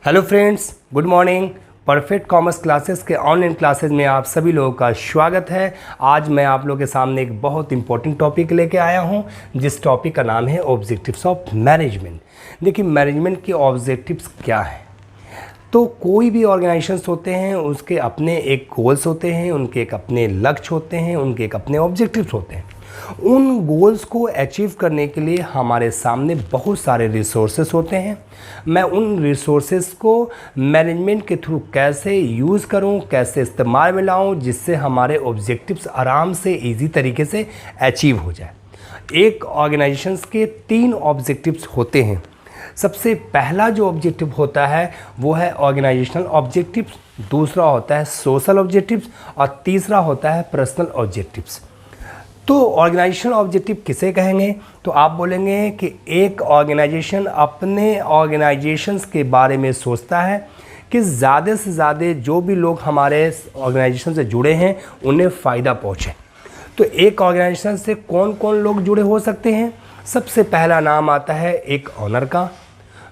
Hello friends, good morning. Perfect commerce classes के online classes में आप सभी लोगों का स्वागत है। आज मैं आप लोगों के सामने एक बहुत इंपॉर्टेंट टॉपिक लेके आया हूं, जिस टॉपिक का नाम है ऑब्जेक्टिव्स ऑफ मैनेजमेंट। देखिए, मैनेजमेंट के ऑब्जेक्टिव्स क्या हैं। तो कोई भी ऑर्गेनाइजेशंस होते हैं, उसके अपने एक गोल्स होते हैं, उनके एक अपने लक्ष्य होते हैं, उनके एक अपने ऑब्जेक्टिव्स होते हैं। उन गोल्स को अचीव करने के लिए हमारे सामने बहुत सारे रिसोर्सेस होते हैं। मैं उन रिसोर्सेस को मैनेजमेंट के थ्रू कैसे यूज़ करूं, कैसे इस्तेमाल में लाऊं, जिससे हमारे ऑब्जेक्टिव्स आराम से इजी तरीके से अचीव हो जाए। एक ऑर्गेनाइजेशंस के 3 ऑब्जेक्टिव्स होते हैं। सबसे पहला जो ऑब्जेक्टिव होता है वो है ऑर्गेनाइजेशनल ऑब्जेक्टिव्स, दूसरा होता है सोशल ऑब्जेक्टिव्स और तीसरा होता है पर्सनल ऑब्जेक्टिव्स। तो ऑर्गेनाइजेशनल ऑब्जेक्टिव किसे कहेंगे? तो आप बोलेंगे कि एक ऑर्गेनाइजेशन अपने ऑर्गेनाइजेशंस के बारे में सोचता है कि ज़्यादा से ज़्यादा जो भी लोग हमारे ऑर्गेनाइजेशन से जुड़े हैं उन्हें फ़ायदा पहुँचे। तो एक ऑर्गेनाइजेशन से कौन कौन लोग जुड़े हो सकते हैं? सबसे पहला नाम आता है एक ऑनर का,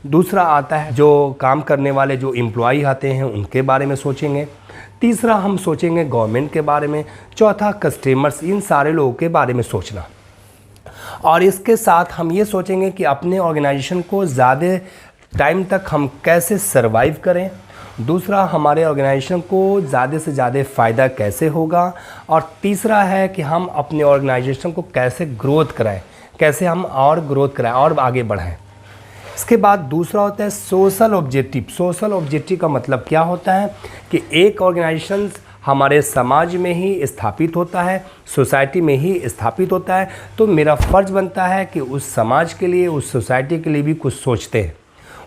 दूसरा आता है जो काम करने वाले जो एम्प्लॉई आते हैं उनके बारे में सोचेंगे, तीसरा हम सोचेंगे गवर्नमेंट के बारे में, चौथा कस्टमर्स, इन सारे लोगों के बारे में सोचना। और इसके साथ हम ये सोचेंगे कि अपने ऑर्गेनाइजेशन को ज़्यादा टाइम तक हम कैसे सरवाइव करें, दूसरा हमारे ऑर्गेनाइजेशन को ज़्यादा से ज़्यादा फ़ायदा कैसे होगा, और तीसरा है कि हम अपने ऑर्गेनाइजेशन को कैसे ग्रोथ कराएं, कैसे हम और ग्रोथ कराएं और आगे बढ़ाएं। इसके बाद दूसरा होता है सोशल ऑब्जेक्टिव। सोशल ऑब्जेक्टिव का मतलब क्या होता है कि एक ऑर्गेनाइजेशन हमारे समाज में ही स्थापित होता है, सोसाइटी में ही स्थापित होता है, तो मेरा फ़र्ज़ बनता है कि उस समाज के लिए, उस सोसाइटी के लिए भी कुछ सोचते हैं,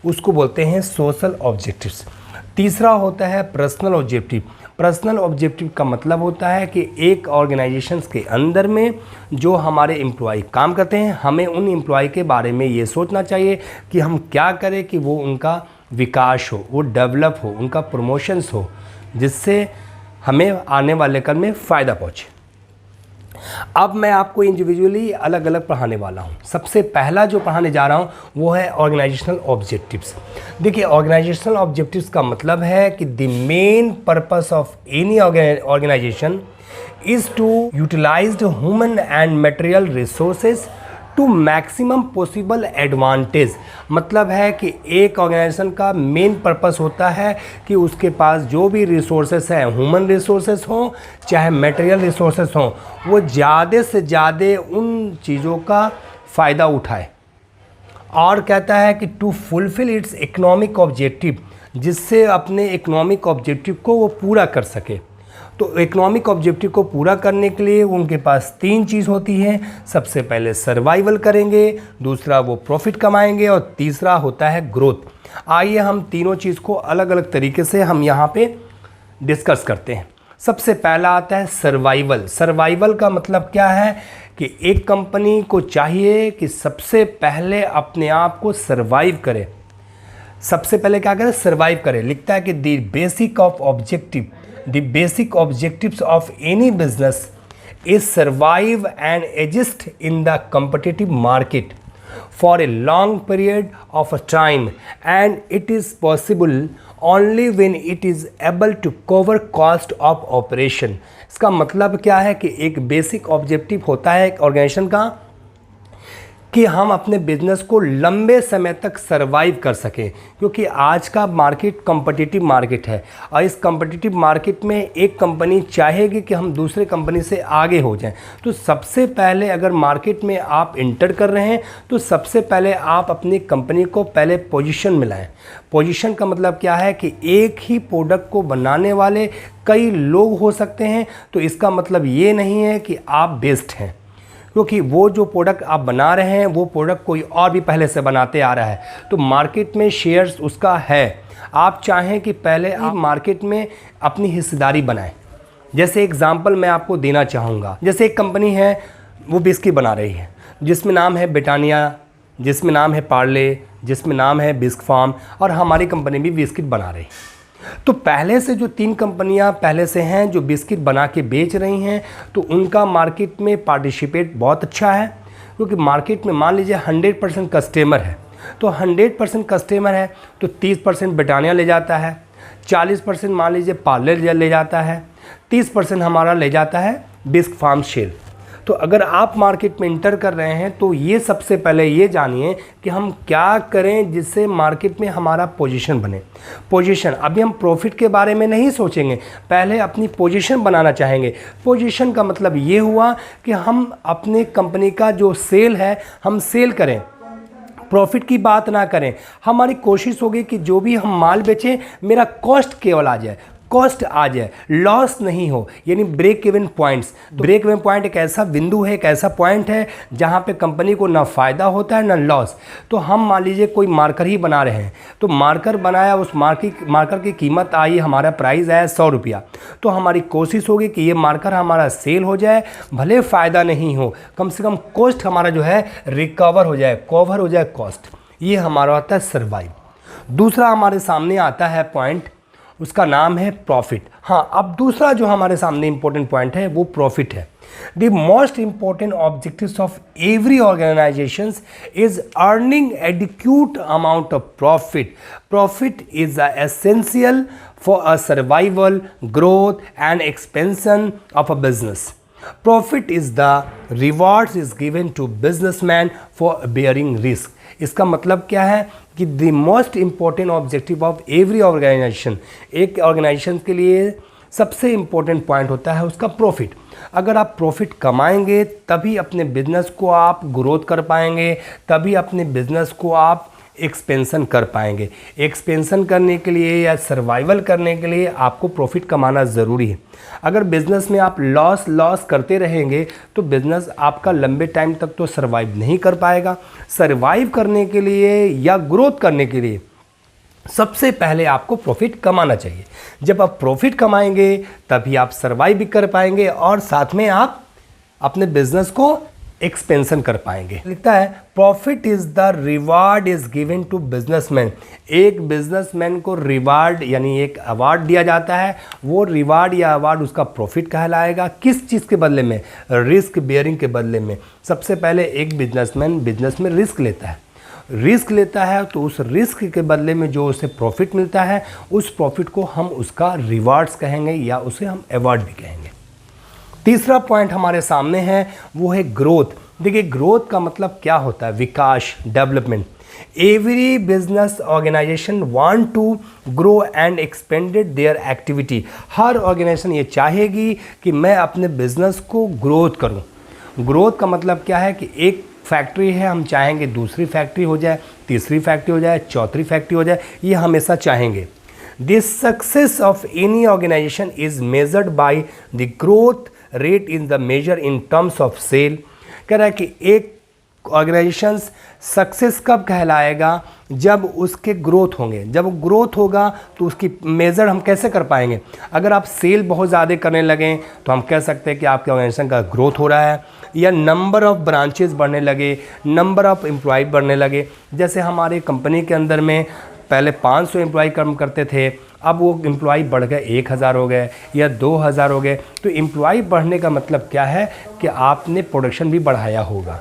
उसको बोलते हैं सोशल ऑब्जेक्टिव्स। तीसरा होता है पर्सनल ऑब्जेक्टिव। पर्सनल ऑब्जेक्टिव का मतलब होता है कि एक ऑर्गेनाइजेशंस के अंदर में जो हमारे एम्प्लॉय काम करते हैं, हमें उन एम्प्लॉय के बारे में ये सोचना चाहिए कि हम क्या करें कि वो उनका विकास हो, वो डेवलप हो, उनका प्रमोशंस हो, जिससे हमें आने वाले कल में फ़ायदा पहुँचे। अब मैं आपको इंडिविजुअली अलग अलग पढ़ाने वाला हूँ। सबसे पहला जो पढ़ाने जा रहा हूँ वो है ऑर्गेनाइजेशनल ऑब्जेक्टिव्स। देखिए, ऑर्गेनाइजेशनल ऑब्जेक्टिव्स का मतलब है कि the main purpose of any organisation is to utilise human and material resources to maximum possible advantage. मतलब है कि एक ऑर्गेनाइजेशन का मेन पर्पस होता है कि उसके पास जो भी रिसोर्सेस हैं, ह्यूमन रिसोर्सेस हों चाहे मटेरियल रिसोर्सेस हों, वो ज़्यादा से ज़्यादा उन चीज़ों का फ़ायदा उठाए। और कहता है कि to fulfil its economic objective, जिससे अपने इकोनॉमिक ऑब्जेक्टिव को वो पूरा कर सके। तो इकोनॉमिक ऑब्जेक्टिव को पूरा करने के लिए उनके पास 3 चीज़ होती हैं। सबसे पहले सर्वाइवल करेंगे, दूसरा वो प्रॉफिट कमाएंगे और तीसरा होता है ग्रोथ। आइए हम तीनों चीज़ को अलग अलग तरीके से हम यहाँ पे डिस्कस करते हैं। सबसे पहला आता है सर्वाइवल। सर्वाइवल का मतलब क्या है कि एक कंपनी को चाहिए कि सबसे पहले अपने आप को सर्वाइव करे। सबसे पहले क्या करे? सर्वाइव करे। लिखता है कि The basic objectives of any business is survive and exist in the competitive market for a long period of time, and it is possible only when it is able to cover cost of operation। इसका मतलब क्या है कि एक basic objective होता है एक organisation का कि हम अपने बिजनेस को लंबे समय तक सरवाइव कर सकें, क्योंकि आज का मार्केट कॉम्पिटिटिव मार्केट है और इस कॉम्पिटिटिव मार्केट में एक कंपनी चाहेगी कि हम दूसरे कंपनी से आगे हो जाएं। तो सबसे पहले अगर मार्केट में आप इंटर कर रहे हैं तो सबसे पहले आप अपनी कंपनी को पहले पोजीशन में लाएं। पोजीशन का मतलब क्या है कि एक ही प्रोडक्ट को बनाने वाले कई लोग हो सकते हैं, तो इसका मतलब ये नहीं है कि आप बेस्ट हैं, क्योंकि वो जो प्रोडक्ट आप बना रहे हैं वो प्रोडक्ट कोई और भी पहले से बनाते आ रहा है, तो मार्केट में शेयर्स उसका है। आप चाहें कि पहले आप मार्केट में अपनी हिस्सेदारी बनाएं। जैसे एग्जांपल मैं आपको देना चाहूँगा, जैसे एक कंपनी है वो बिस्किट बना रही है जिसमें नाम है ब्रिटानिया, जिसमें नाम है पार्ले, जिसमें नाम है बिस्क फार्म, और हमारी कंपनी भी बिस्किट बना रही है। तो पहले से जो 3 कंपनियां पहले से हैं जो बिस्किट बना के बेच रही हैं, तो उनका मार्केट में पार्टिसिपेट बहुत अच्छा है, क्योंकि मार्केट में मान लीजिए 100% कस्टमर है, तो 100% कस्टमर है तो 30% ब्रिटानिया ले जाता है, 40% मान लीजिए पार्ले ले जाता है, 30% हमारा ले जाता है बिस्क फार्म शेल। तो अगर आप मार्केट में इंटर कर रहे हैं तो ये सबसे पहले ये जानिए कि हम क्या करें जिससे मार्केट में हमारा पोजीशन बने। पोजीशन, अभी हम प्रॉफिट के बारे में नहीं सोचेंगे, पहले अपनी पोजीशन बनाना चाहेंगे। पोजीशन का मतलब ये हुआ कि हम अपने कंपनी का जो सेल है हम सेल करें, प्रॉफिट की बात ना करें। हमारी कोशिश होगी कि जो भी हम माल बेचें मेरा कॉस्ट केवल आ जाए, कॉस्ट आ जाए, लॉस नहीं हो, यानी break even points. Break even point एक ऐसा बिंदु है, एक ऐसा पॉइंट है जहाँ पे कंपनी को ना फ़ायदा होता है ना लॉस। तो हम मान लीजिए कोई मार्कर ही बना रहे हैं, तो मार्कर बनाया, उस मार्कर की कीमत आई, हमारा प्राइस आया 100 रुपया। तो हमारी कोशिश होगी कि ये मार्कर हमारा सेल हो जाए, भले फ़ायदा नहीं हो, कम से कम कॉस्ट हमारा जो है रिकवर हो जाए, कवर हो जाए कॉस्ट। ये हमारा होता है सर्वाइव। दूसरा हमारे सामने आता है पॉइंट, उसका नाम है प्रॉफिट। हाँ, अब दूसरा जो हमारे सामने इंपॉर्टेंट पॉइंट है वो प्रॉफिट है। The most important objectives of every organisation is earning adequate amount of profit. Profit is essential for a survival, growth and expansion of a business. Profit is the rewards is given to businessman for bearing risk. इसका मतलब क्या है कि the most important objective of every organization, एक organisation के लिए सबसे important point होता है उसका प्रॉफिट। अगर आप प्रॉफिट कमाएंगे तभी अपने बिजनेस को आप ग्रोथ कर पाएंगे, तभी अपने बिजनेस को आप एक्सपेंशन कर पाएंगे। एक्सपेंशन करने के लिए या सर्वाइवल करने के लिए आपको प्रॉफिट कमाना ज़रूरी है। अगर बिज़नेस में आप लॉस करते रहेंगे तो बिज़नेस आपका लंबे टाइम तक तो सर्वाइव नहीं कर पाएगा। सर्वाइव करने के लिए या ग्रोथ करने के लिए सबसे पहले आपको प्रॉफिट कमाना चाहिए। जब आप प्रॉफिट कमाएंगे तभी आप सर्वाइव भी कर पाएंगे और साथ में आप अपने बिजनेस को एक्सपेंशन कर पाएंगे। लिखता है profit is the reward is given to businessman. एक बिजनेसमैन को रिवार्ड यानी एक अवार्ड दिया जाता है, वो रिवार्ड या अवार्ड उसका प्रॉफिट कहलाएगा। किस चीज़ के बदले में? रिस्क बेयरिंग के बदले में। सबसे पहले एक बिजनेसमैन बिजनेस में रिस्क लेता है, रिस्क लेता है तो उस रिस्क के बदले में जो उसे प्रॉफिट मिलता है उस प्रॉफिट को हम उसका रिवार्ड्स कहेंगे या उसे हम अवार्ड भी कहेंगे। तीसरा पॉइंट हमारे सामने है वो है ग्रोथ। देखिए ग्रोथ का मतलब क्या होता है? विकास, development. Every business organisation want to grow and expanded their activity. हर ऑर्गेनाइजेशन ये चाहेगी कि मैं अपने बिजनेस को ग्रोथ करूं। ग्रोथ का मतलब क्या है कि एक फैक्ट्री है, हम चाहेंगे दूसरी फैक्ट्री हो जाए, तीसरी फैक्ट्री हो जाए, चौथी फैक्ट्री हो जाए, ये हमेशा चाहेंगे। The success of any organization is measured by the growth rate in the measure in terms of sale। कह रहा है कि एक ऑर्गेनाइजेशन सक्सेस कब कहलाएगा? जब उसके ग्रोथ होंगे। जब ग्रोथ होगा तो उसकी मेज़र हम कैसे कर पाएंगे? अगर आप सेल बहुत ज़्यादा करने लगें तो हम कह सकते हैं कि आपके ऑर्गेनाइजेशन का ग्रोथ हो रहा है, या नंबर ऑफ़ ब्रांचेस बढ़ने लगे, नंबर ऑफ़ एम्प्लॉय बढ़ने लगे। जैसे हमारे कंपनी के अंदर में पहले 500 एम्प्लॉय काम करते थे, अब वो एम्प्लॉय बढ़ गए 1000 हो गए या 2000 हो गए। तो एम्प्लॉय बढ़ने का मतलब क्या है कि आपने प्रोडक्शन भी बढ़ाया होगा।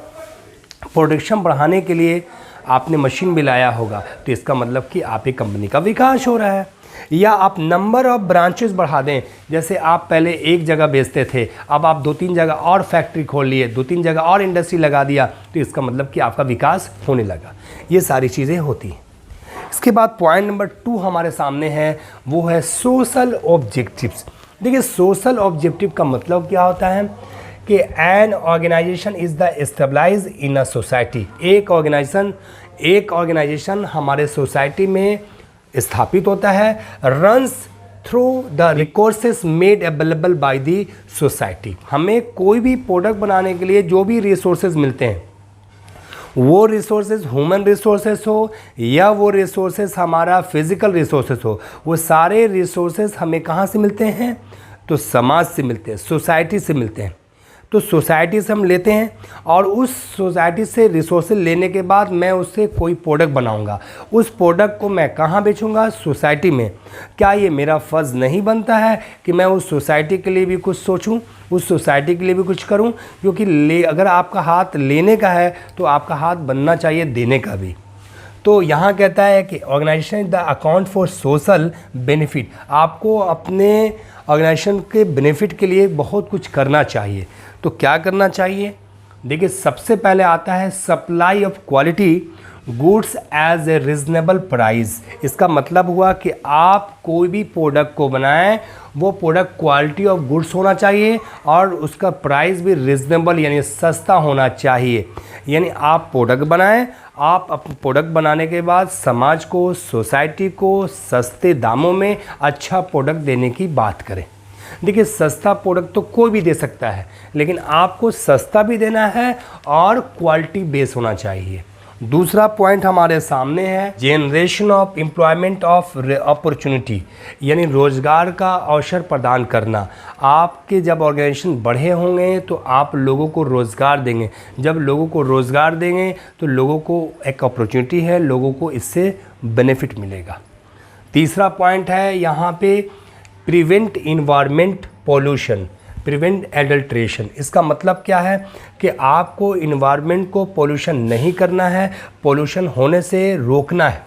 प्रोडक्शन बढ़ाने के लिए आपने मशीन भी लाया होगा, तो इसका मतलब कि आपकी कंपनी का विकास हो रहा है। या आप नंबर ऑफ़ ब्रांचेस बढ़ा दें, जैसे आप पहले एक जगह बेचते थे, अब आप 2-3 जगह और फैक्ट्री खोल लिए, 2-3 जगह और इंडस्ट्री लगा दिया, तो इसका मतलब कि आपका विकास होने लगा। ये सारी चीज़ें होती हैं। इसके बाद पॉइंट नंबर 2 हमारे सामने है, वो है सोशल ऑब्जेक्टिव्स। देखिए सोशल ऑब्जेक्टिव का मतलब क्या होता है कि an organisation is the established in a society. एक ऑर्गेनाइजेशन हमारे सोसाइटी में स्थापित होता है, runs through the resources made available by the society. हमें कोई भी प्रोडक्ट बनाने के लिए जो भी रिसोर्सेज मिलते हैं, वो रिसोर्सेज ह्यूमन रिसोर्सेज हो या वो रिसोर्सेज हमारा फिजिकल रिसोर्सेज हो, वो सारे रिसोर्सेज हमें कहाँ से मिलते हैं? तो समाज से मिलते हैं, सोसाइटी से मिलते हैं। तो सोसाइटी से हम लेते हैं और उस सोसाइटी से रिसोर्सेज लेने के बाद मैं उससे कोई प्रोडक्ट बनाऊंगा। उस प्रोडक्ट को मैं कहाँ बेचूंगा? सोसाइटी में। क्या ये मेरा फ़र्ज़ नहीं बनता है कि मैं उस सोसाइटी के लिए भी कुछ सोचूं, उस सोसाइटी के लिए भी कुछ करूं? क्योंकि अगर आपका हाथ लेने का है तो आपका हाथ बनना चाहिए देने का भी। तो यहाँ कहता है कि organisation the account for social benefit, आपको अपने ऑर्गेनाइजेशन के बेनिफिट के लिए बहुत कुछ करना चाहिए। तो क्या करना चाहिए? देखिए, सबसे पहले आता है supply of quality goods as a reasonable price. इसका मतलब हुआ कि आप कोई भी प्रोडक्ट को बनाएं, वो प्रोडक्ट क्वालिटी ऑफ गुड्स होना चाहिए और उसका प्राइस भी रिजनेबल यानी सस्ता होना चाहिए। यानी आप प्रोडक्ट बनाएं, आप अपने प्रोडक्ट बनाने के बाद समाज को, सोसाइटी को सस्ते दामों में अच्छा प्रोडक्ट देने की बात करें। देखिए, सस्ता प्रोडक्ट तो कोई भी दे सकता है, लेकिन आपको सस्ता भी देना है और क्वालिटी बेस होना चाहिए। दूसरा पॉइंट हमारे सामने है generation of employment of opportunity, यानी रोज़गार का अवसर प्रदान करना। आपके जब ऑर्गेनाइजेशन बढ़े होंगे तो आप लोगों को रोज़गार देंगे। जब लोगों को रोज़गार देंगे तो लोगों को एक अपॉर्चुनिटी है, लोगों को इससे बेनिफिट मिलेगा। तीसरा पॉइंट है यहाँ पे prevent environment pollution, prevent adulteration. इसका मतलब क्या है कि आपको इन्वायरमेंट को पोल्यूशन नहीं करना है, पोल्यूशन होने से रोकना है।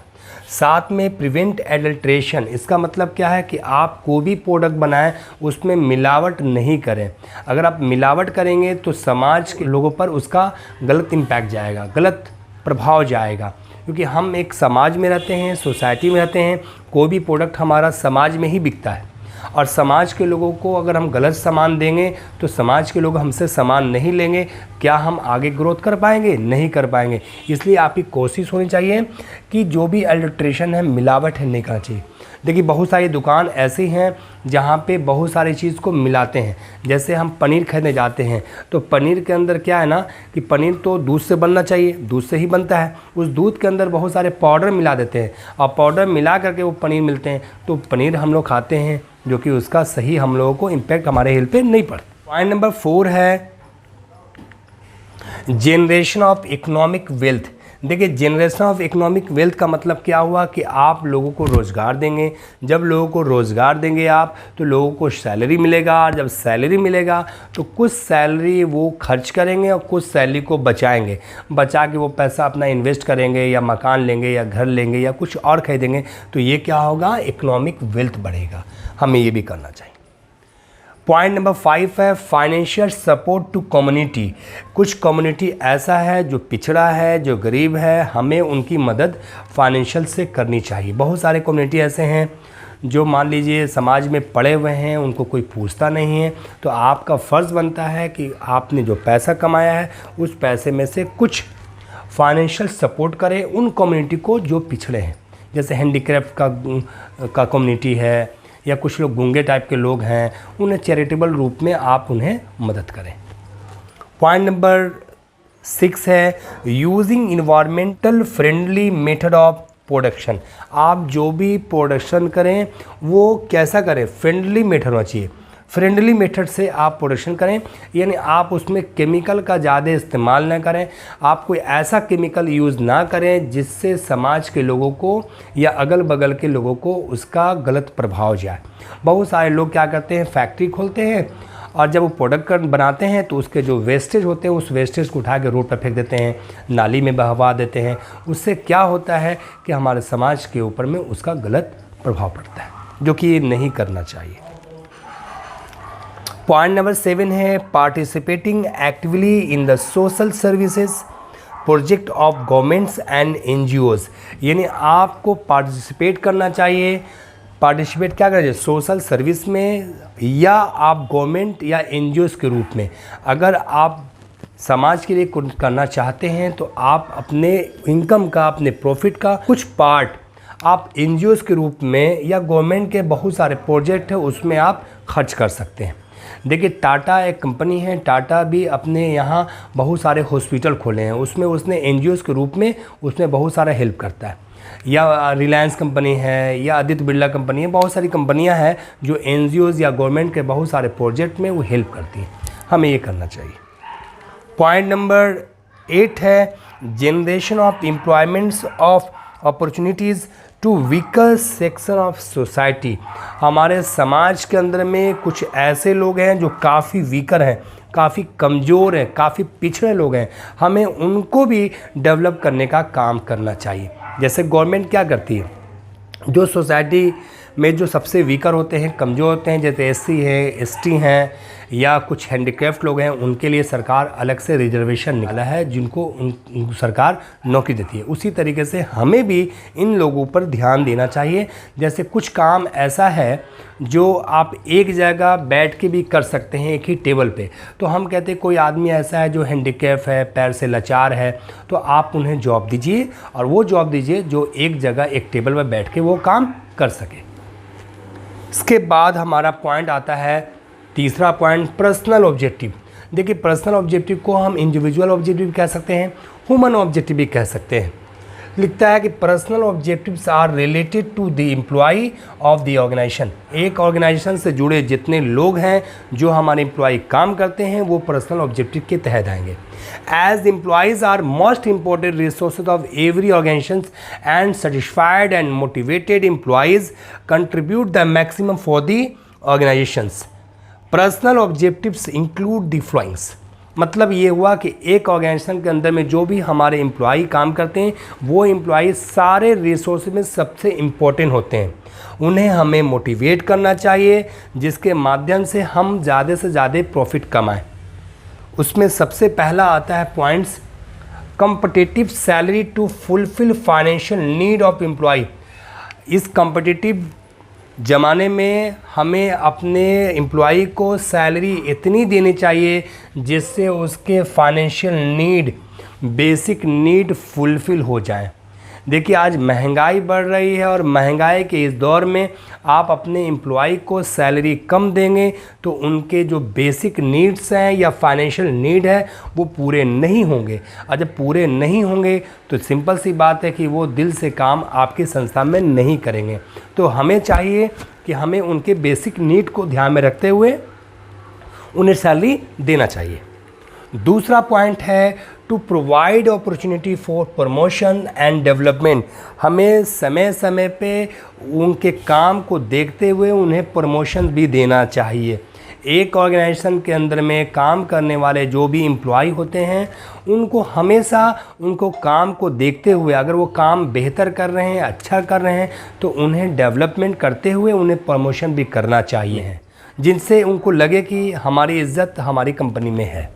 साथ में प्रिवेंट एडल्ट्रेशन, इसका मतलब क्या है कि आप कोई भी प्रोडक्ट बनाएं उसमें मिलावट नहीं करें। अगर आप मिलावट करेंगे तो समाज के लोगों पर उसका गलत इम्पैक्ट जाएगा, गलत प्रभाव जाएगा, क्योंकि हम एक समाज में रहते हैं, सोसाइटी में रहते हैं। कोई भी प्रोडक्ट हमारा समाज में ही बिकता है और समाज के लोगों को अगर हम गलत सामान देंगे तो समाज के लोग हमसे सामान नहीं लेंगे। क्या हम आगे ग्रोथ कर पाएंगे? नहीं कर पाएंगे। इसलिए आपकी कोशिश होनी चाहिए कि जो भी अडल्ट्रेशन है, मिलावट है, नहीं करना चाहिए। देखिए, बहुत सारी दुकान ऐसी हैं जहाँ पे बहुत सारी चीज़ को मिलाते हैं। जैसे हम पनीर खरीदने जाते हैं तो पनीर के अंदर क्या है ना कि पनीर तो दूध से बनना चाहिए, दूध से ही बनता है। उस दूध के अंदर बहुत सारे पाउडर मिला देते हैं और पाउडर मिला करके वो पनीर मिलते हैं, तो पनीर हम लोग खाते हैं जो कि उसका सही हम लोगों को इम्पैक्ट हमारे हेल्थ पे नहीं पड़ता। पॉइंट नंबर 4 है जनरेशन ऑफ इकोनॉमिक वेल्थ। देखिए, जनरेशन ऑफ इकोनॉमिक वेल्थ का मतलब क्या हुआ कि आप लोगों को रोज़गार देंगे। जब लोगों को रोज़गार देंगे आप, तो लोगों को सैलरी मिलेगा, और जब सैलरी मिलेगा तो कुछ सैलरी वो खर्च करेंगे और कुछ सैलरी को बचाएंगे। बचा के वो पैसा अपना इन्वेस्ट करेंगे या मकान लेंगे या घर लेंगे या कुछ और खरीदेंगे। तो ये क्या होगा? इकोनॉमिक वेल्थ बढ़ेगा। हमें ये भी करना चाहिए। पॉइंट नंबर 5 है फाइनेंशियल सपोर्ट टू कम्युनिटी। कुछ कम्युनिटी ऐसा है जो पिछड़ा है, जो गरीब है, हमें उनकी मदद फाइनेंशियल से करनी चाहिए। बहुत सारे कम्युनिटी ऐसे हैं जो मान लीजिए समाज में पड़े हुए हैं, उनको कोई पूछता नहीं है। तो आपका फ़र्ज़ बनता है कि आपने जो पैसा कमाया है उस पैसे में से कुछ फाइनेंशियल सपोर्ट करें उन कम्युनिटी को जो पिछड़े हैं। जैसे हैंडीक्राफ्ट का कम्युनिटी है या कुछ लोग गूंगे टाइप के लोग हैं, उन्हें चैरिटेबल रूप में आप उन्हें मदद करें। पॉइंट नंबर 6 है using environmental friendly method of production. आप जो भी प्रोडक्शन करें वो कैसा करें? फ्रेंडली मेथड होना चाहिए। फ्रेंडली मेथड से आप प्रोडक्शन करें, यानी आप उसमें केमिकल का ज़्यादा इस्तेमाल ना करें। आप कोई ऐसा केमिकल यूज़ ना करें जिससे समाज के लोगों को या अगल बगल के लोगों को उसका गलत प्रभाव जाए। बहुत सारे लोग क्या करते हैं, फैक्ट्री खोलते हैं और जब वो प्रोडक्ट बनाते हैं तो उसके जो वेस्टेज होते हैं उस वेस्टेज को उठा के रोड पर फेंक देते हैं, नाली में बहवा देते हैं। उससे क्या होता है कि हमारे समाज के ऊपर में उसका गलत प्रभाव पड़ता है, जो कि ये नहीं करना चाहिए। पॉइंट नंबर 7 है participating actively in the social services project of governments and NGOs। यानी आपको पार्टिसिपेट करना चाहिए। पार्टिसिपेट क्या करना चाहिए? सोशल सर्विस में या आप गवर्नमेंट या NGOs के रूप में। अगर आप समाज के लिए कुछ करना चाहते हैं तो आप अपने इनकम का, अपने प्रॉफिट का कुछ पार्ट आप NGOs के रूप में या गवर्नमेंट के बहुत सारे प्रोजेक्ट है उसमें आप खर्च कर सकते हैं। देखिए, टाटा एक कंपनी है, टाटा भी अपने यहाँ बहुत सारे हॉस्पिटल खोले हैं, उसमें उसने NGOs के रूप में उसमें बहुत सारा हेल्प करता है। या रिलायंस कंपनी है या आदित्य बिरला कंपनी है, बहुत सारी कंपनियां हैं जो NGOs या गवर्नमेंट के बहुत सारे प्रोजेक्ट में वो हेल्प करती हैं। हमें ये करना चाहिए। पॉइंट नंबर 8 है generation of employments of opportunities to weaker section of society. हमारे समाज के अंदर में कुछ ऐसे लोग हैं जो काफ़ी वीकर हैं, काफ़ी कमज़ोर हैं, काफ़ी पिछड़े लोग हैं। हमें उनको भी डेवलप करने का काम करना चाहिए। जैसे गवर्नमेंट क्या करती है, जो सोसाइटी में जो सबसे वीकर होते हैं, कमज़ोर होते हैं, जैसे एससी हैं, एसटी हैं या कुछ हैंडीक्राफ्ट लोग हैं, उनके लिए सरकार अलग से रिजर्वेशन निकाला है जिनको उनको सरकार नौकरी देती है। उसी तरीके से हमें भी इन लोगों पर ध्यान देना चाहिए। जैसे कुछ काम ऐसा है जो आप एक जगह बैठ के भी कर सकते हैं एक ही टेबल पे, तो हम कहते हैं कोई आदमी ऐसा है जो हैंडीकैप है, पैर से लाचार है, तो आप उन्हें जॉब दीजिए और वो जॉब दीजिए जो एक जगह एक टेबल पर बैठ के वो काम कर सके। इसके बाद हमारा पॉइंट आता है तीसरा पॉइंट, पर्सनल ऑब्जेक्टिव। देखिए पर्सनल ऑब्जेक्टिव को हम इंडिविजुअल ऑब्जेक्टिव भी कह सकते हैं, ह्यूमन ऑब्जेक्टिव भी कह सकते हैं। लिखता है कि personal objectives are related to the employ of the organisation. एक ऑर्गेनाइजेशन से जुड़े जितने लोग हैं जो हमारे एम्प्लॉय काम करते हैं वो पर्सनल ऑब्जेक्टिव के तहत आएंगे। As employees are most important resources of every organization and satisfied and motivated employees contribute the maximum for the organizations. Personal objectives include the following. मतलब ये हुआ कि एक ऑर्गेनाइजेशन के अंदर में जो भी हमारे एम्प्लॉय काम करते हैं वो एम्प्लॉय सारे रिसोर्स में सबसे इम्पोर्टेंट होते हैं। उन्हें हमें मोटिवेट करना चाहिए जिसके माध्यम से हम ज़्यादा से ज़्यादा प्रॉफिट कमाएं। उसमें सबसे पहला आता है points, competitive salary to fulfil financial need of employ. इस कॉम्पिटिटिव ज़माने में हमें अपने एम्प्लॉय को सैलरी इतनी देनी चाहिए जिससे उसके financial need, basic need fulfil हो जाए। देखिए आज महंगाई बढ़ रही है और महंगाई के इस दौर में आप अपने एम्प्लॉय को सैलरी कम देंगे तो उनके जो बेसिक नीड्स हैं या फाइनेंशियल नीड है वो पूरे नहीं होंगे, और जब पूरे नहीं होंगे तो सिंपल सी बात है कि वो दिल से काम आपकी संस्था में नहीं करेंगे। तो हमें चाहिए कि हमें उनके बेसिक नीड को ध्यान में रखते हुए उन्हें सैलरी देना चाहिए। दूसरा पॉइंट है to provide opportunity for promotion and development. हमें समय समय पे उनके काम को देखते हुए उन्हें प्रमोशन भी देना चाहिए। एक ऑर्गेनाइजेशन के अंदर में काम करने वाले जो भी एम्प्लॉय होते हैं उनको हमेशा उनको काम को देखते हुए अगर वो काम बेहतर कर रहे हैं, अच्छा कर रहे हैं, तो उन्हें डेवलपमेंट करते हुए उन्हें प्रमोशन भी करना चाहिए, जिनसे उनको लगे कि हमारी इज्जत हमारी कंपनी में है।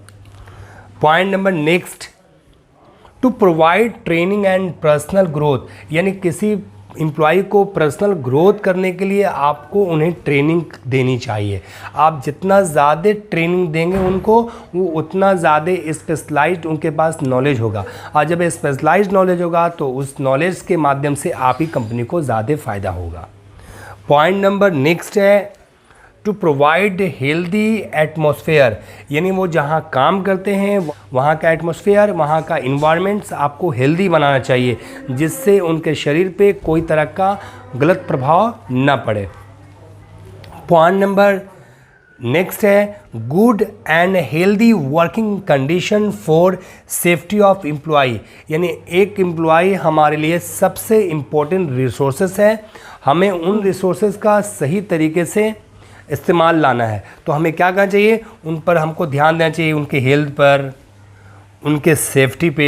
Point number next, to provide training and personal growth. यानी किसी एम्प्लॉय को पर्सनल ग्रोथ करने के लिए आपको उन्हें ट्रेनिंग देनी चाहिए। आप जितना ज़्यादा ट्रेनिंग देंगे उनको वो उतना ज़्यादा स्पेशलाइज्ड उनके पास नॉलेज होगा, और जब स्पेशलाइज्ड नॉलेज होगा तो उस नॉलेज के माध्यम से आप ही कंपनी को ज़्यादा फ़ायदा होगा। पॉइंट नंबर नेक्स्ट है टू प्रोवाइड हेल्दी एटमॉस्फेयर। यानी वो जहाँ काम करते हैं वहाँ का एटमॉस्फेयर, वहाँ का इन्वायरमेंट्स आपको हेल्दी बनाना चाहिए जिससे उनके शरीर पे कोई तरह का गलत प्रभाव ना पड़े। पॉइंट नंबर नेक्स्ट है good and healthy working condition for safety of employ. यानी एक एम्प्लॉय हमारे लिए सबसे इम्पोर्टेंट रिसोर्सेस है, हमें उन रिसोर्सेस का सही तरीके से इस्तेमाल लाना है। तो हमें क्या करना चाहिए, उन पर हमको ध्यान देना चाहिए, उनके हेल्थ पर, उनके सेफ्टी पे।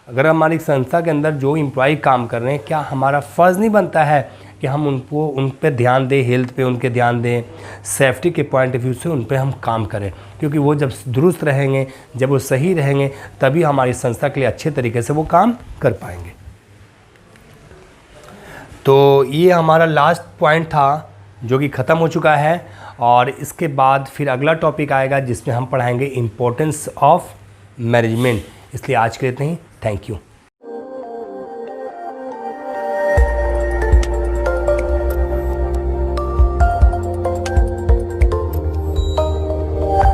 अगर हमारी संस्था के अंदर जो एम्प्लॉय काम कर रहे हैं, क्या हमारा फ़र्ज़ नहीं बनता है कि हम उन पर ध्यान दें, हेल्थ पे उनके ध्यान दें, सेफ्टी के पॉइंट ऑफ व्यू से उन पर हम काम करें, क्योंकि वो जब दुरुस्त रहेंगे, जब वो सही रहेंगे, तभी हमारी संस्था के लिए अच्छे तरीके से वो काम कर पाएंगे। तो ये हमारा लास्ट पॉइंट था जो कि ख़त्म हो चुका है, और इसके बाद फिर अगला टॉपिक आएगा जिसमें हम पढ़ाएंगे इम्पोर्टेंस ऑफ मैनेजमेंट। इसलिए आज के लिए इतना ही। Thank you.